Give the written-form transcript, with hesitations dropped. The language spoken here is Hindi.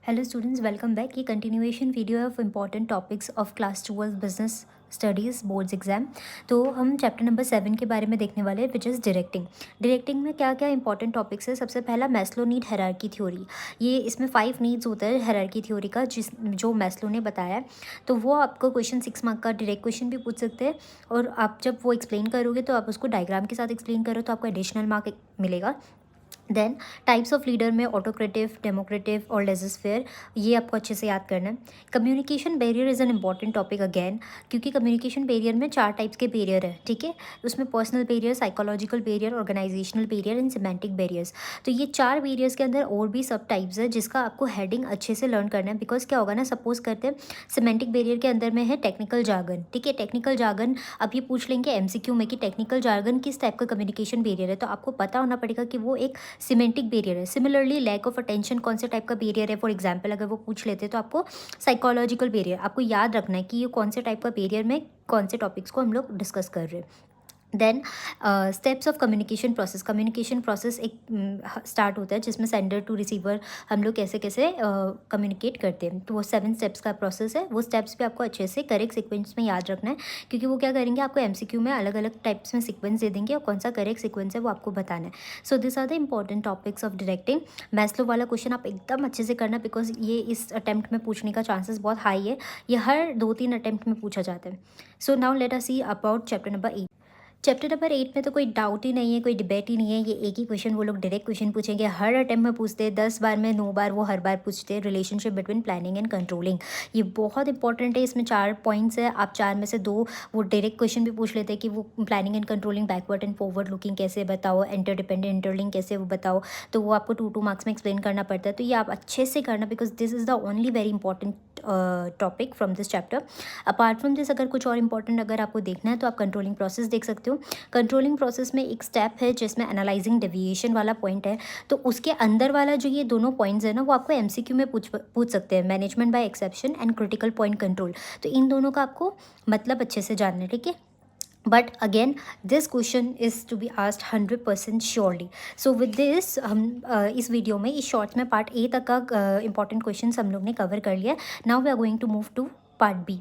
Hello students, welcome back. ये कंटिन्यूएशन वीडियो है of important topics of class 12 business studies boards exam. तो हम चैप्टर नंबर 7 के बारे में देखने वाले हैं, विच इज़ डायरेक्टिंग। डायरेक्टिंग में क्या क्या इंपॉर्टेंट टॉपिक्स है। सबसे पहला मैस्लो नीड हायरार्की थ्योरी। ये इसमें 5 नीड्स होता है हायरार्की थ्योरी का, जो मैस्लो ने बताया है। तो वो आपको क्वेश्चन 6 मार्क का डायरेक्ट क्वेश्चन भी पूछ सकते हैं, और आप जब वो एक्सप्लेन करोगे तो आप उसको डायग्राम के साथ एक्सप्लेन करो तो आपको एडिशनल मार्क मिलेगा। देन टाइप्स ऑफ लीडर में ऑटोक्रेटिव, डेमोक्रेटिव और लेजिस्फेयर, ये आपको अच्छे से याद करना है। Communication barrier is an important topic again, क्योंकि कम्युनिकेशन बैरियर में 4 टाइप्स के बैरियर है, ठीक है। उसमें personal barrier, psychological barrier, organisational barrier and semantic barriers. तो ये 4 बैरियर्स के अंदर और भी सब टाइप्स है, जिसका आपको हेडिंग अच्छे से लर्न करना है। बिकॉज क्या होगा ना, सपोज करते हैं सिमेंटिक बैरियर के अंदर में है टेक्निकल जार्गन, ठीक है। टेक्निकल जार्गन अब ये पूछ लेंगे एमसीक्यू में कि टेक्निकल जार्गन किस टाइप का कम्युनिकेशन बैरियर है, तो आपको पता होना पड़ेगा कि वो एक सिमेंटिक बैरियर है। सिमिलरली लैक ऑफ अटेंशन कौन से टाइप का बैरियर है, फॉर एग्जांपल अगर वो पूछ लेते तो आपको साइकोलॉजिकल बैरियर, आपको याद रखना है कि ये कौन से टाइप का बैरियर में कौन से टॉपिक्स को हम लोग डिस्कस कर रहे हैं। Then steps of communication process. Communication process एक स्टार्ट होता है जिसमें सेंडर टू रिसीवर हम लोग कैसे कैसे कम्युनिकेट करते हैं। तो वो 7 स्टेप्स का प्रोसेस है। वो स्टेप्स भी आपको अच्छे से करेक्ट सीक्वेंस में याद रखना है, क्योंकि वो क्या करेंगे, आपको एमसीक्यू में अलग अलग टाइप्स में सीक्वेंस दे देंगे और कौन सा करेक्ट सीक्वेंस है वो आपको बताना है। So this are the important topics of directing. Maslow वाला क्वेश्चन आप एकदम अच्छे से करना, बिकॉज ये इस अटैम्प्ट में पूछने का चांसेस बहुत हाई है। ये हर 2-3 अटैम्प्ट में पूछा जाता है। So now let us see about chapter number 8। Chapter number 8 में तो कोई डाउट ही नहीं है, कोई डिबेट ही नहीं है। ये एक ही क्वेश्चन वो लोग डायरेक्ट क्वेश्चन पूछेंगे, हर अटेम्प्ट में पूछते हैं, 10 बार में 9 बार वो हर बार पूछते हैं। Relationship between planning and controlling, ये बहुत इंपॉर्टेंट है। इसमें 4 पॉइंट्स है, आप 4 में से 2 वो डायरेक्ट क्वेश्चन भी पूछ लेते हैं कि वो planning and controlling backward and forward looking कैसे बताओ, इंटरडिपेंडेंट इंटरलिंक कैसे वो बताओ। तो वो आपको 2-2 मार्क्स में एक्सप्लेन करना पड़ता है। तो ये आप अच्छे से करना, because this is the only very important topic from this chapter. Apart from this अगर कुछ और इंपॉर्टेंट अगर आपको देखना है तो आप कंट्रोलिंग प्रोसेस देख सकते हो। कंट्रोलिंग प्रोसेस में एक स्टेप है जिसमें एनालाइजिंग डेविएशन वाला पॉइंट है। तो उसके अंदर वाला जो ये दोनों पॉइंट्स है ना, वो आपको एमसीक्यू में पूछ सकते हैं, management by exception and critical point control. तो इन दोनों का आपको मतलब अच्छे से जानना है, ठीक है। But again this question is to be asked 100% surely. So with this हम इस वीडियो में, इस शॉर्ट्स में पार्ट ए तक का इंपॉर्टेंट क्वेश्चन हम लोग ने कवर कर लिया। Now we are going to move to part B.